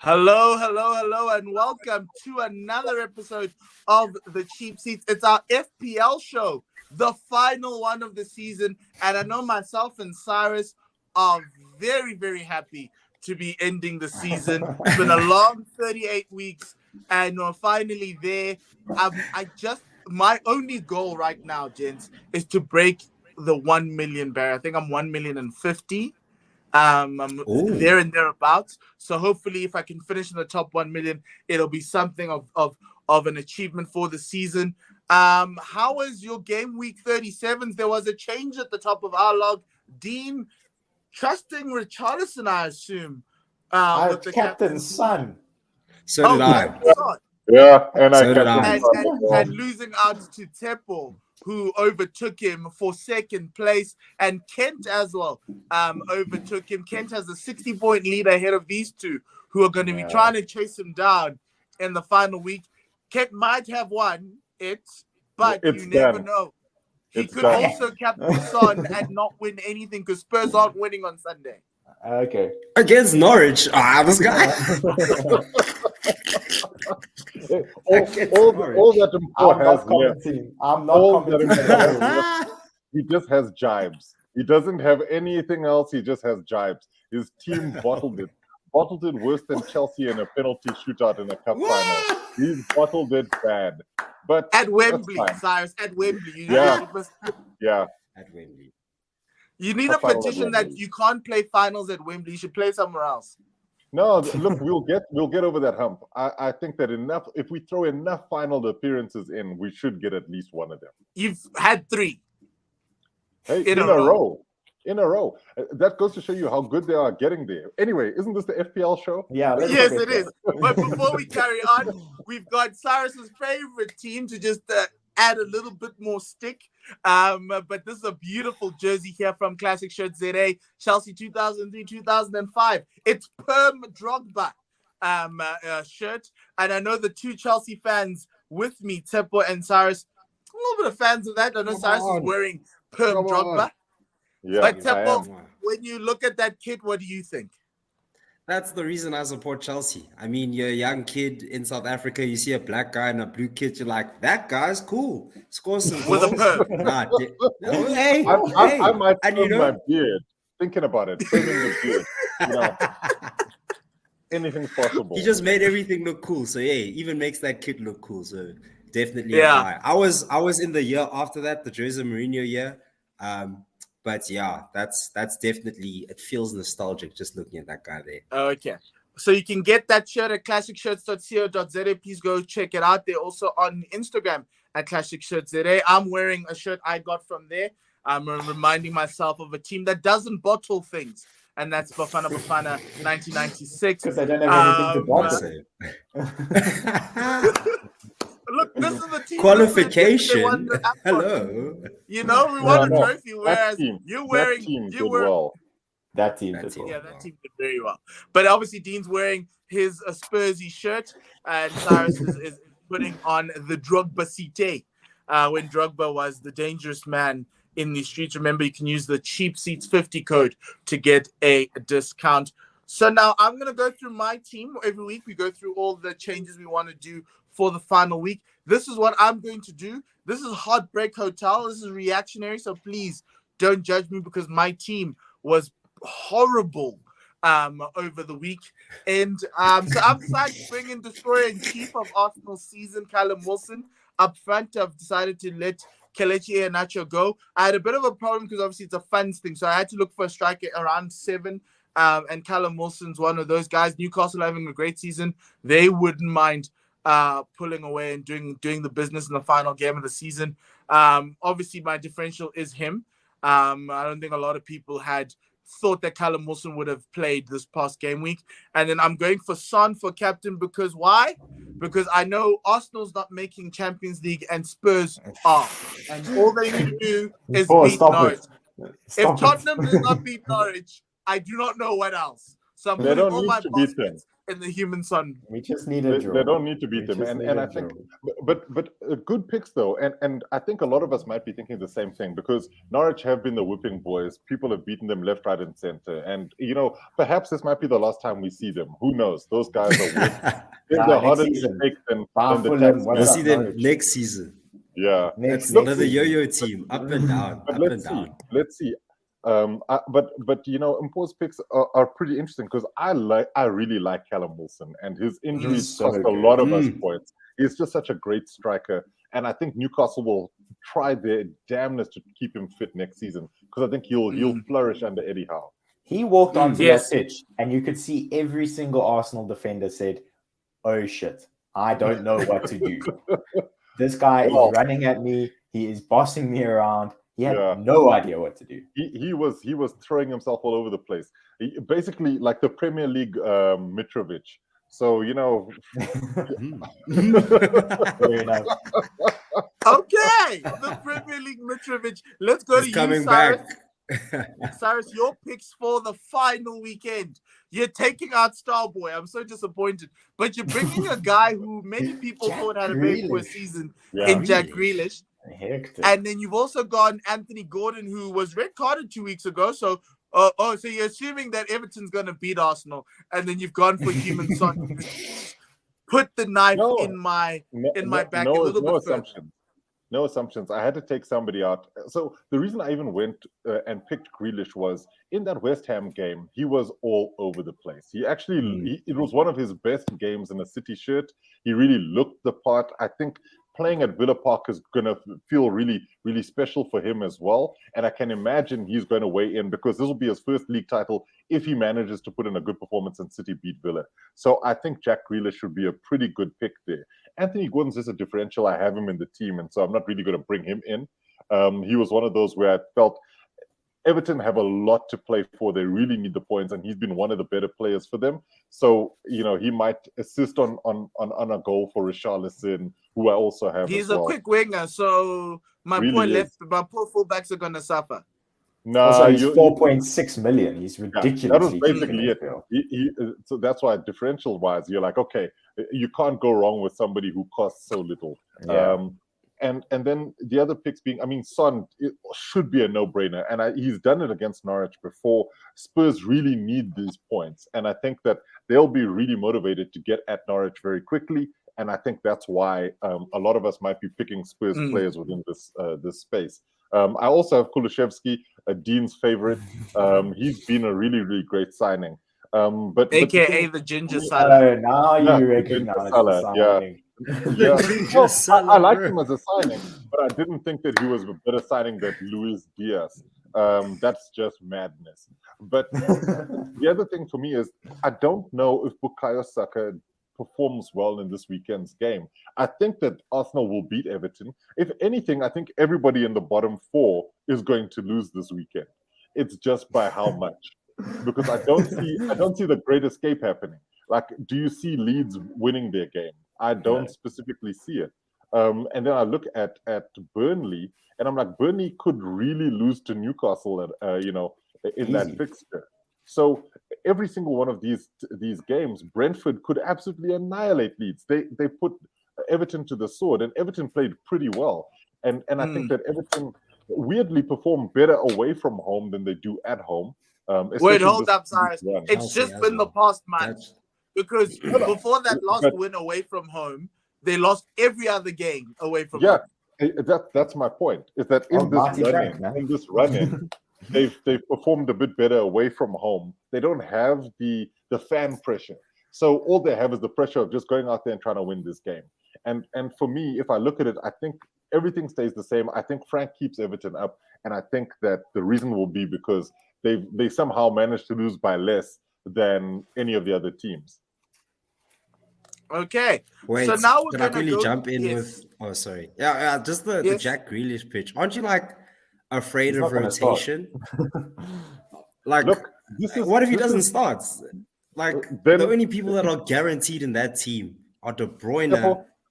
Hello, hello, hello, and welcome to another episode of The Cheap Seats. It's our FPL show, the final one of the season. And I know myself and Cyrus are very, very happy to be ending the season. It's been a long 38 weeks, and we're finally there. My only goal right now, gents, is to break the 1 million barrier. I think I'm 1,050,000. I'm there and thereabouts. So hopefully, if I can finish in the top 1 million, it'll be something of an achievement for the season. How was your game week 37s? There was a change at the top of our log. Dean, trusting Richarlison, I assume. With the captain's son. So did I. Yeah, and So and losing out to Tepo, who overtook him for second place, and Kent as well overtook him. Kent has a 60-point lead ahead of these two, who are going to be trying to chase him down in the final week. Kent might have won it, but you never know. He could also captain Son and not win anything because Spurs aren't winning on Sunday. Okay. Against Norwich. This guy. all that Mpo has left. I'm not commenting. He just has jibes. He doesn't have anything else. He just has jibes. His team bottled it worse than Chelsea in a penalty shootout in a cup final. He's bottled it bad. But at Wembley, Cyrus, at Wembley. Yeah. At Wembley. You need a petition that you can't play finals at Wembley. You should play somewhere else. No, look, we'll get over that hump. I think that if we throw enough final appearances in, we should get at least one of them. You've had 3. Hey, in a row. In a row. That goes to show you how good they are getting there. Anyway, isn't this the FPL show? Yeah. Yes, it is. But before we carry on, we've got Cyrus's favorite team to just add a little bit more stick. But this is a beautiful jersey here from Classic Shirt ZA, Chelsea 2003-2005. It's Perm Drogba shirt. And I know the two Chelsea fans with me, Tepo and Cyrus, a little bit of fans of that. I know Cyrus is wearing Perm Drogba. Yeah, but Tepo, when you look at that kit, what do you think? That's the reason I support Chelsea. I mean, you're a young kid in South Africa. You see a black guy in a blue kit. You're like, that guy's cool. Scores some with goals. a perm. I might perm my beard. Thinking about it, perming the beard. Anything's possible. He just made everything look cool. So yeah, even makes that kit look cool. So definitely a guy. I was in the year after that, the Jose Mourinho year. But yeah, that's definitely, it feels nostalgic just looking at that guy there. Okay. So you can get that shirt at classicshirts.co.za. Please go check it out. They're also on Instagram at classicshirts.za. I'm wearing a shirt I got from there. I'm reminding myself of a team that doesn't bottle things. And that's Bafana Bafana 1996. Because they don't have anything to bottle. Look, this is the team. Qualification. Hello. You know, we won a trophy, whereas you're wearing. That team. Yeah, that team did very well. But obviously, Dean's wearing his Spursy shirt, and Cyrus is putting on the Drogba Cite when Drogba was the dangerous man in the streets. Remember, you can use the Cheap Seats 50 code to get a discount. So now I'm going to go through my team. Every week, we go through all the changes we want to do for the final week. This is what I'm going to do. This is Heartbreak Hotel. This is reactionary, so please don't judge me because my team was horrible over the week. And so I've decided to bring in Destroyer in Chief of Arsenal's season, Callum Wilson. Up front, I've decided to let Kelechi Iheanacho go. I had a bit of a problem because obviously it's a funds thing, so I had to look for a striker around 7. And Callum Wilson's one of those guys. Newcastle having a great season. They wouldn't mind pulling away and doing the business in the final game of the season. Obviously, my differential is him. I don't think a lot of people had thought that Callum Wilson would have played this past game week. And then I'm going for Son for captain because why? Because I know Arsenal's not making Champions League and Spurs are. And all they need to do is beat Norwich. If Tottenham does not beat Norwich, I do not know what else. So I'm putting all my baskets in the human son. We just need a draw. They don't need to beat them, We just and need I a think, draw. but good picks though, and I think a lot of us might be thinking the same thing because Norwich have been the whipping boys. People have beaten them left, right, and center, and perhaps this might be the last time we see them. Who knows? Those guys are they're Nah, harder next to season. take than Bar the Fulham, tax. what's We'll up, see them Norwich? next season. Yeah, Next Another season. yo-yo team, up and down, but up let's and see. down. Let's see. But Mpo's picks are pretty interesting because I really like Callum Wilson, and his injuries so cost a good. lot of us points. He's just such a great striker, and I think Newcastle will try their damnness to keep him fit next season because I think he'll flourish under Eddie Howe. He walked onto Yes. that pitch, and you could see every single Arsenal defender said, "Oh shit, I don't know what to do. This guy is running at me. He is bossing me around. He had no idea what to do." He was throwing himself all over the place. Basically, like the Premier League Mitrovic. So Fair enough. Okay, the Premier League Mitrovic. Let's go He's to coming you, Cyrus. back. Cyrus, your picks for the final weekend. You're taking out Starboy. I'm so disappointed. But you're bringing a guy who many people thought had a very poor Grealish. season Yeah. in Jack Grealish. Hectic. And then you've also gone Anthony Gordon, who was red carded 2 weeks ago. So, so you're assuming that Everton's going to beat Arsenal, and then you've gone for human son. Put the knife in my back a little bit assumptions. No assumptions. I had to take somebody out. So the reason I even went and picked Grealish was in that West Ham game, he was all over the place. He actually, it was one of his best games in a City shirt. He really looked the part. I think playing at Villa Park is going to feel really, really special for him as well. And I can imagine he's going to weigh in because this will be his first league title if he manages to put in a good performance and City beat Villa. So I think Jack Grealish should be a pretty good pick there. Anthony Gordon's just a differential. I have him in the team, and so I'm not really going to bring him in. He was one of those where I felt Everton have a lot to play for. They really need the points, and he's been one of the better players for them. So, he might assist on a goal for Richarlison, who I also have. He's as a well. quick winger, so my Really poor fullbacks are going to suffer. No, Also, he's 4.6 million. He's ridiculously that was cheap basically in it. So that's why differential wise, you're like, okay, you can't go wrong with somebody who costs so little. Yeah. And then the other picks being, Son should be a no-brainer, and he's done it against Norwich before. Spurs really need these points, and I think that they'll be really motivated to get at Norwich very quickly. And I think that's why a lot of us might be picking Spurs players within this space. I also have Kulusevski, Dean's favorite. He's been a really, really great signing. But AKA the ginger salad. Now you recognize the signing. Yeah. Salad, I liked him as a signing, but I didn't think that he was a better signing than Luis Diaz. That's just madness. But the other thing for me is I don't know if Bukayo Saka performs well in this weekend's game. I think that Arsenal will beat Everton. If anything, I think everybody in the bottom four is going to lose this weekend. It's just by how much. Because I don't see the great escape happening. Like, do you see Leeds winning their game? I don't specifically see it. And then I look at Burnley, and I'm like, Burnley could really lose to Newcastle in that fixture. So every single one of these games, Brentford could absolutely annihilate Leeds. They put Everton to the sword, and Everton played pretty well. And I think that Everton weirdly perform better away from home than they do at home. Wait, hold up, Cyrus. It's Chelsea just as been the well. past month. Because before that last win away from home, they lost every other game away from home. That's my point. Is that in this run-in, they've performed a bit better away from home. They don't have the fan pressure. So all they have is the pressure of just going out there and trying to win this game. And for me, if I look at it, I think everything stays the same. I think Frank keeps Everton up, and I think that the reason will be because they somehow managed to lose by less than any of the other teams. Okay. Wait, so now we're can I going to quickly jump in with? Oh, sorry. Yeah, just the Jack Grealish pitch. Aren't you like afraid of rotation? Like, look, what if he doesn't start? Like, the only people that are guaranteed in that team are De Bruyne.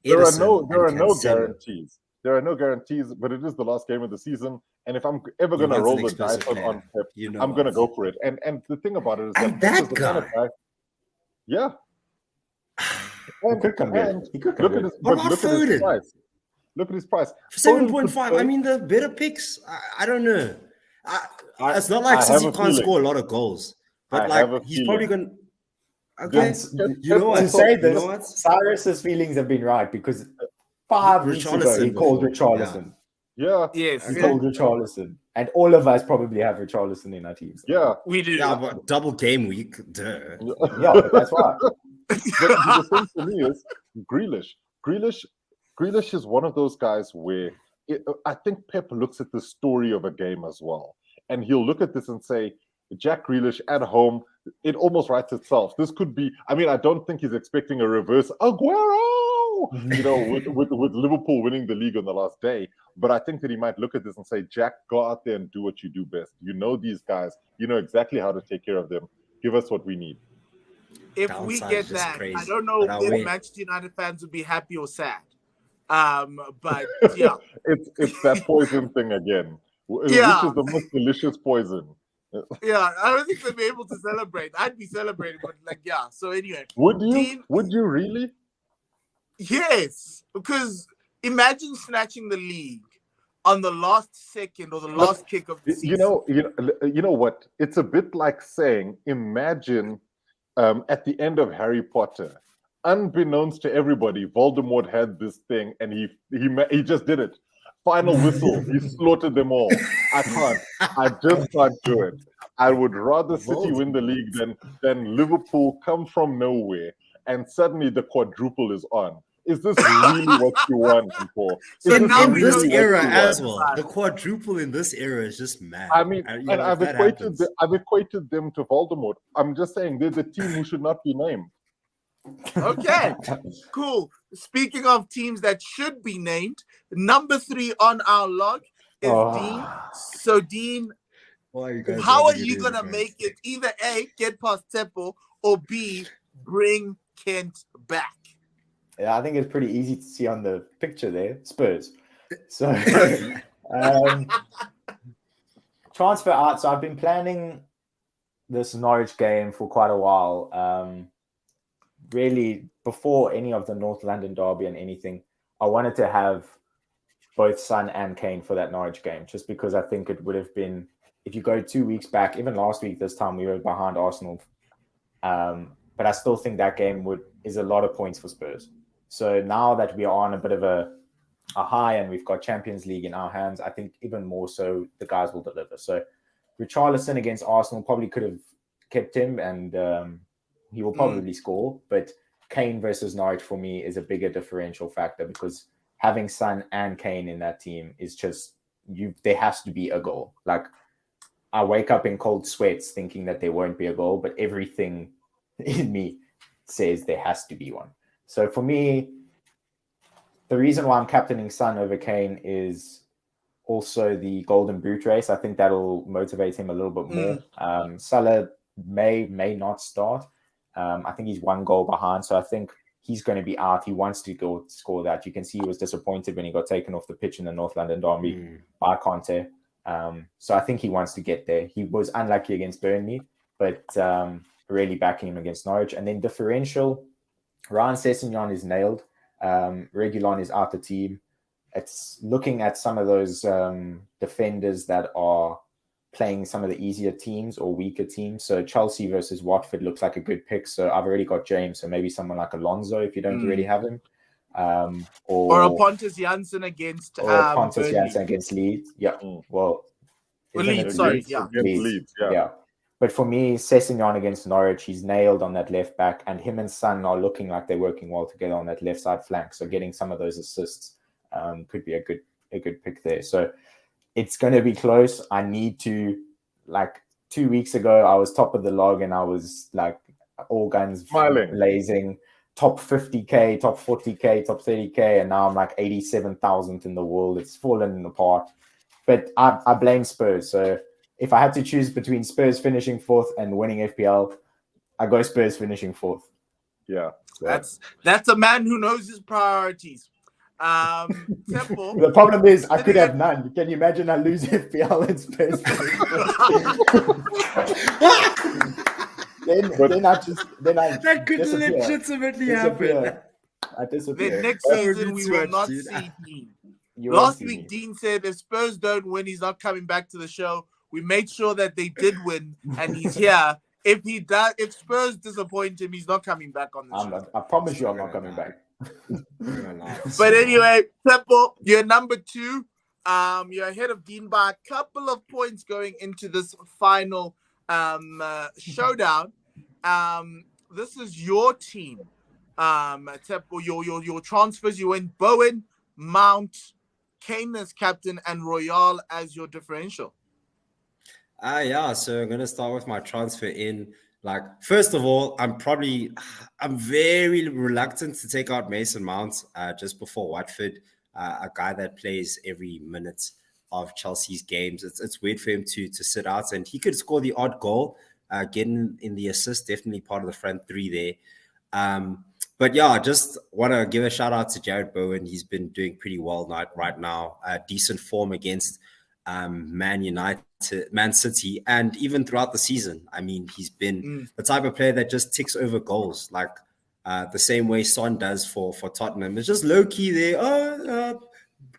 There are no Cancelo. guarantees. There are no guarantees, but it is the last game of the season. And if I'm ever going to roll the dice on Pep, I'm going to go for it. And the thing about it is that Pep is the guy. kind of guy. Yeah. He could come good. And He could come look at good. his, What but about look at his Foden? price. Look at his price. For 7.5, Foden could I mean, the better picks, I don't know. It's not like I have City a can't feeling. score a lot of goals, but I have a like he's probably feeling. going to. Okay, Just- you know what? To say You this, know what? Cyrus's feelings have been right because 5 weeks ago he Richarlison called before, Richarlison. Yeah, Yes, He Okay. called Richarlison. And all of us probably have Richarlison in our teams. yeah. we do. Yeah, but double game week. Duh. Yeah, but that's why. But the thing for me is Grealish. Grealish is one of those guys where I think Pep looks at the story of a game as well, and he'll look at this and say, Jack Grealish at home, it almost writes itself. This could be. I mean, I don't think he's expecting a reverse Aguero, with Liverpool winning the league on the last day. But I think that he might look at this and say, Jack, go out there and do what you do best. You know these guys. You know exactly how to take care of them. Give us what we need. If Downside we is get just that, crazy. I don't know But I'll if wait. Manchester United fans would be happy or sad. But yeah, It's that poison thing again, which Yeah. is the most delicious poison. yeah, I don't think they'll be able to celebrate. I'd be celebrating, but like, yeah. So anyway, Would you? Dean- Would you really? yes, because imagine snatching the league on the last second or the last kick of the season. You know what? It's a bit like saying, imagine at the end of Harry Potter, unbeknownst to everybody, Voldemort had this thing, and he just did it. Final whistle, he slaughtered them all. I just can't do it. I would rather City win the league than Liverpool come from nowhere and suddenly the quadruple is on. Is this really what you want, people? So In, now in we this know era you as want well, that. the quadruple in this era is just mad. I mean, You and know, if I've that equated happens- I've equated them to Voldemort. I'm just saying they're the team who should not be named. Okay, cool. Speaking of teams that should be named, number 3 on our log is Dean. So Dean, Why you guys how are rubbing it you in, gonna man? make it? Either A, get past Temple, or B, bring Kent back. Yeah, I think it's pretty easy to see on the picture there. Spurs. So transfer out. So I've been planning this Norwich game for quite a while. Really, before any of the North London derby and anything, I wanted to have both Son and Kane for that Norwich game, just because I think it would have been, if you go 2 weeks back, even last week, this time we were behind Arsenal. But I still think that game is a lot of points for Spurs. So now that we are on a bit of a high and we've got Champions League in our hands, I think even more so the guys will deliver. So Richarlison against Arsenal probably could have kept him, and he will probably score. But Kane versus Norwich for me is a bigger differential factor, because having Son and Kane in that team is just, there has to be a goal. Like, I wake up in cold sweats thinking that there won't be a goal, but everything in me says there has to be one. So for me, the reason why I'm captaining Son over Kane is also the Golden Boot race. I think that'll motivate him a little bit more. Salah may not start. I think he's 1 goal behind, so I think he's going to be out. He wants to go score that. You can see he was disappointed when he got taken off the pitch in the North London derby by Conte. So I think he wants to get there. He was unlucky against Burnley, but really backing him against Norwich. And then differential, Ryan Sessegnon is nailed. Reguilon is out the team. It's looking at some of those defenders that are playing some of the easier teams or weaker teams. So Chelsea versus Watford looks like a good pick. So I've already got James. So maybe someone like Alonso if you don't already have him. Or a Pontus Janssen against Pontus Burnley. Janssen against Leeds. Yeah. Well, Leeds, isn't it sorry, Against Leeds, yeah. But for me, Sessegnon against Norwich, he's nailed on that left back, and him and Son are looking like they're working well together on that left side flank. So getting some of those assists could be a good pick there. So it's going to be close. I need to, like 2 weeks ago, I was top of the log and I was like all guns Smiling. blazing, top 50K, top 40K, top 30K, and now I'm like 87,000 in the world. It's fallen apart. But I blame Spurs. So if I had to choose between Spurs finishing 4th and winning FPL, I go Spurs finishing 4th. Yeah. That's a man who knows his priorities. Temple. The problem is I could have none. Can you imagine I lose FPL and Spurs? then I That could disappear. legitimately happen. I disappear. Then next That would season be we too will much, not dude. see Dean. You won't Last see week, me. Dean said if Spurs don't win, he's not coming back to the show. We made sure that they did win, and he's here. If Spurs disappoint him, he's not coming back on the show. I promise you, I'm not coming back. But anyway, Peppo, you're number 2. You're ahead of Dean by a couple of points going into this final showdown. This is your team. Teppo, your transfers. You went Bowen, Mount, Kane as captain, and Royale as your differential. Yeah, so I'm gonna start with my transfer in. Like, first of all, I'm very reluctant to take out Mason Mount just before Watford, a guy that plays every minute of Chelsea's games. It's weird for him to sit out, and he could score the odd goal, getting in the assist, definitely part of the front three there. But yeah, just want to give a shout out to Jared Bowen. He's been doing pretty well right now. Decent form against Man United, Man City, and even throughout the season. I mean, he's been the type of player that just ticks over goals, like the same way Son does for Tottenham. It's just low key there.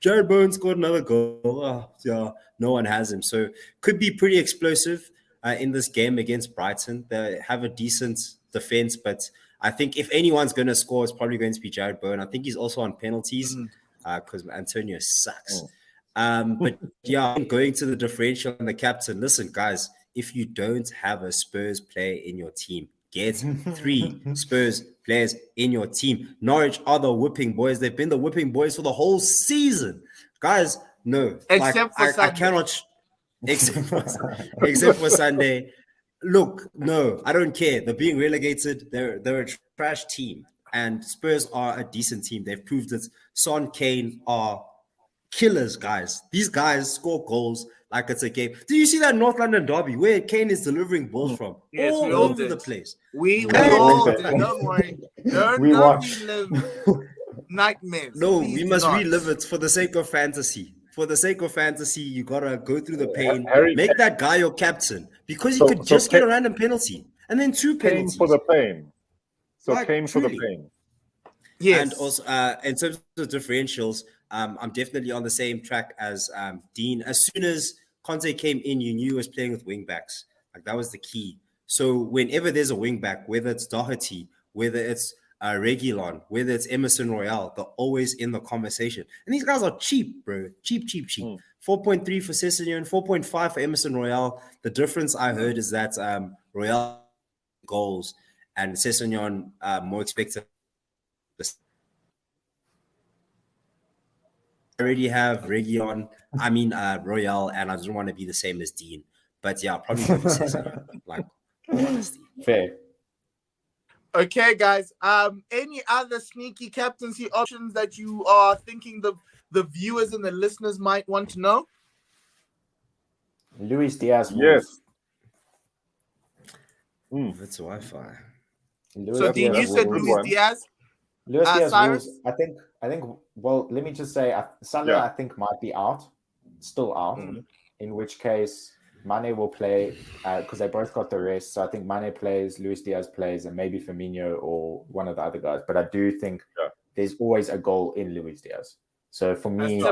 Jared Bowen scored another goal. Yeah, no one has him, so could be pretty explosive in this game against Brighton. They have a decent defense, but I think if anyone's going to score, it's probably going to be Jared Bowen. I think he's also on penalties because Antonio sucks. But yeah, going to the differential and the captain. Listen, guys, if you don't have a Spurs player in your team, get 3 Spurs players in your team. Norwich are the whipping boys. They've been the whipping boys for the whole season. Guys, no. Except for Sunday. I cannot... Except for Sunday. Look, no, I don't care. They're being relegated. They're a trash team. And Spurs are a decent team. They've proved it. Son, Kane are killers, guys. These guys score goals like it's a game. Do you see that North London derby where Kane is delivering balls from? Yes, all over the place. We all did. Don't worry. Don't relive nightmares. No, Please we must not. relive it for the sake of fantasy. For the sake of fantasy, you gotta go through the pain. Harry, make that guy your captain because he could just get a random penalty and then 2 penalties. Kane for the pain. So like, Kane truly. for the pain. Yes. And also, in terms of differentials, I'm definitely on the same track as Dean. As soon as Conte came in, you knew he was playing with wing backs. Like, that was the key. So whenever there's a wing back, whether it's Doherty, whether it's Reguilon, whether it's Emerson Royale, they're always in the conversation. And these guys are cheap, bro. Cheap. 4.3 for Sessegnon, 4.5 for Emerson Royale. The difference I heard is that Royale goals and Sessegnon more expected. I already have Reguilon, Royale, and I don't want to be the same as Dean. But yeah, probably go for Sessegnon, like, honesty. Fair. Okay, guys. Any other sneaky captaincy options that you are thinking the viewers and the listeners might want to know? Luis Diaz. Yes. That's Wi-Fi. So, Dean, you said Luis Diaz. Luis Diaz Cyrus? rules, I think. Well, let me just say, Salah, I think, might be still out. In which case, Mane will play because they both got the rest. So I think Mane plays, Luis Diaz plays, and maybe Firmino or one of the other guys. But I do think there's always a goal in Luis Diaz. So for me,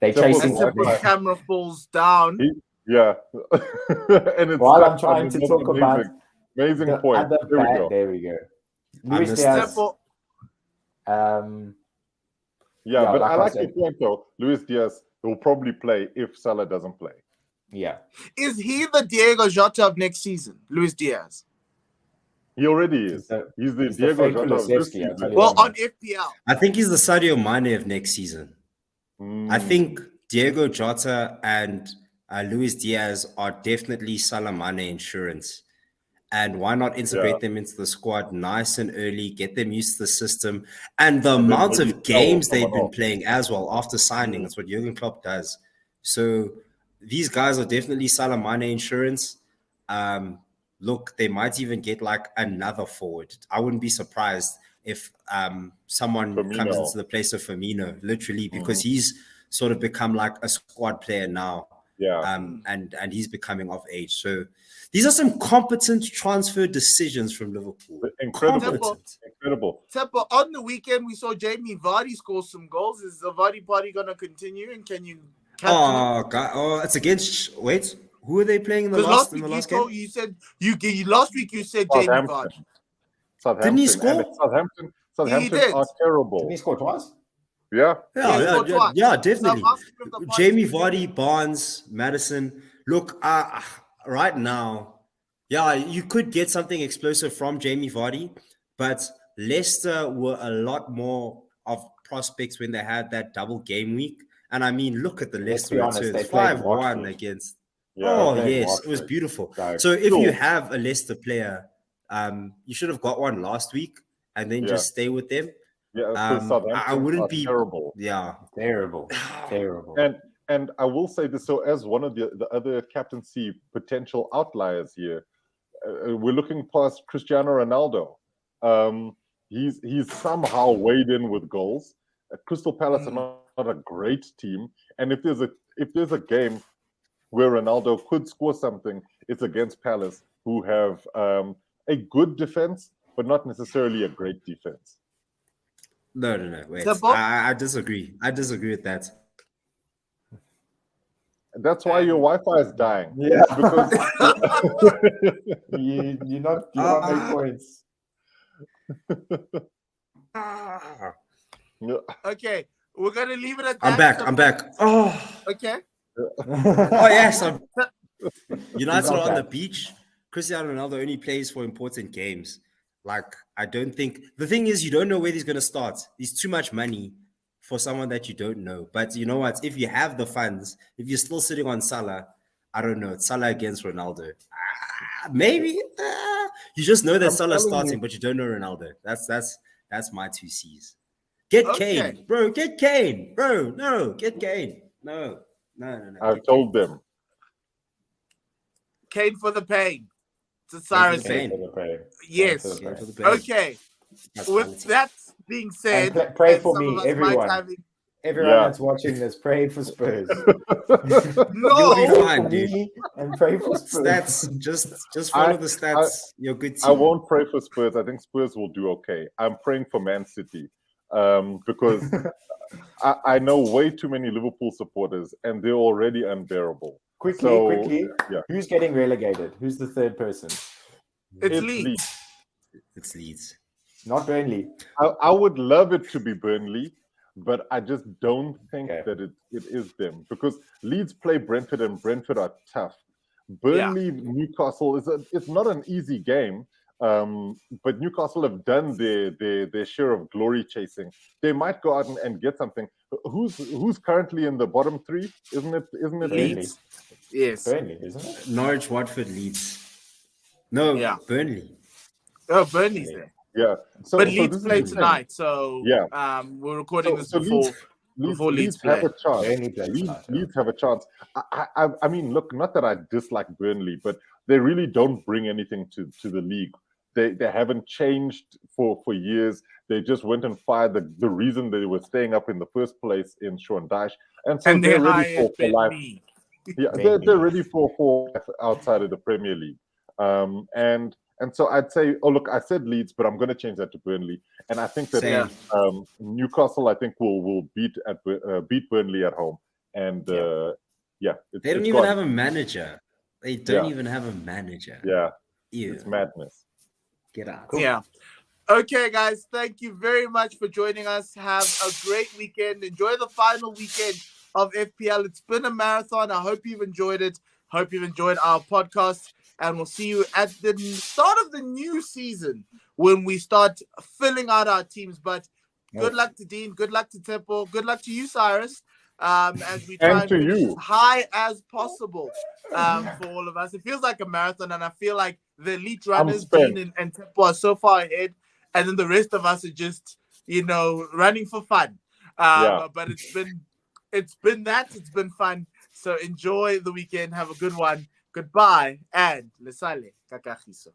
they chasing. The camera falls down. And it's while I'm trying to talk about amazing point. There we go. Luis Diaz. But I like your point though. Luis Diaz will probably play if Salah doesn't play. Yeah. Is he the Diego Jota of next season, Luis Diaz? He already is. He's the Diego Jota of this season. Well, on FPL. I think he's the Sadio Mane of next season. I think Diego Jota and Luis Diaz are definitely Salah Mane insurance. And why not integrate them into the squad nice and early, get them used to the system and the amount of games they've been playing as well after signing. That's what Jurgen Klopp does. So these guys are definitely Salah Mane insurance. Look, they might even get like another forward. I wouldn't be surprised if someone comes into the place of Firmino, literally, because he's sort of become like a squad player now. and he's becoming of age. So these are some competent transfer decisions from Liverpool. Incredible. Temple, on the weekend, we saw Jamie Vardy score some goals. Is the Vardy party going to continue? And can you it's against. Wait, who are they playing in the last game? You said last week you said Jamie Vardy. Southampton. Didn't he score? And Southampton are terrible. Didn't he score twice? Yeah, definitely. So Jamie Vardy, Barnes, Madison. Look, right now, you could get something explosive from Jamie Vardy, but Leicester were a lot more of prospects when they had that double game week. And I mean, look at the Leicester returns, 5-1 against. Yes, it was beautiful. So if you have a Leicester player, you should have got one last week and then just stay with them. I wouldn't be terrible. Terrible. And I will say this: so as one of the other captaincy potential outliers here, we're looking past Cristiano Ronaldo. He's somehow weighed in with goals. Crystal Palace are not a great team, and if there's a game where Ronaldo could score something, it's against Palace, who have a good defense, but not necessarily a great defense. No. Wait, I disagree. I disagree with that. That's why your Wi-Fi is dying. Yeah, because you not make points. Okay, we're gonna leave it at that. I'm back. Oh, okay. Yes. United are on the beach. Cristiano Ronaldo only plays for important games. Like, I don't think the thing is you don't know where he's going to start. He's too much money for someone that you don't know. But you know what? If you have the funds, if you're still sitting on Salah, I don't know. It's Salah against Ronaldo. Maybe you just know that Salah's starting, but you don't know Ronaldo. That's my 2 C's. Get Kane, bro. Get Kane, bro. No, get Kane. No. I've told them. Kane for the pain. To Cyrus. Yes. Okay. With that being said, pray for me, everyone. Everyone that's watching this, pray for Spurs. No, you'll be fine, dude. And pray for Spurs. Stats, just follow the stats. You're good team. I won't pray for Spurs. I think Spurs will do okay. I'm praying for Man City because I know way too many Liverpool supporters, and they're already unbearable. Quickly. Yeah. Who's getting relegated? Who's the third person? It's Leeds. It's Leeds. Not Burnley. I would love it to be Burnley, but I just don't think that it is them, because Leeds play Brentford, and Brentford are tough. Burnley, Newcastle it's not an easy game, but Newcastle have done their share of glory chasing. They might go out and get something. Who's currently in the bottom 3? Isn't it Leeds? Yes. Burnley, isn't it? Norwich, Watford, Leeds. No, Burnley. Oh, Burnley's there. Yeah. But Leeds play tonight, so we're recording this before Leeds play. Have a chance. Leeds have a chance. I mean, look, not that I dislike Burnley, but they really don't bring anything to the league. They haven't changed for years. They just went and fired the reason they were staying up in the first place in Sean Dyche, and so they're ready for life. Yeah, they're ready for outside of the Premier League. And so I'd say, look, I said Leeds, but I'm going to change that to Burnley. And I think that Newcastle, I think, will beat Burnley at home. And they don't even have a manager. They don't even have a manager. Yeah, Ew. It's madness. Get out. Cool. Yeah. Okay, guys, thank you very much for joining us. Have a great weekend. Enjoy the final weekend of FPL. It's been a marathon. I hope you've enjoyed it. Hope you've enjoyed our podcast. And we'll see you at the start of the new season when we start filling out our teams. But good luck to Dean. Good luck to Temple. Good luck to you, Cyrus. As we try and finish as high as possible for all of us. It feels like a marathon, and I feel like the elite runners, Dean and Temple, are so far ahead. And then the rest of us are just, running for fun. But it's been fun. So enjoy the weekend. Have a good one. Goodbye and le sale kakagiso.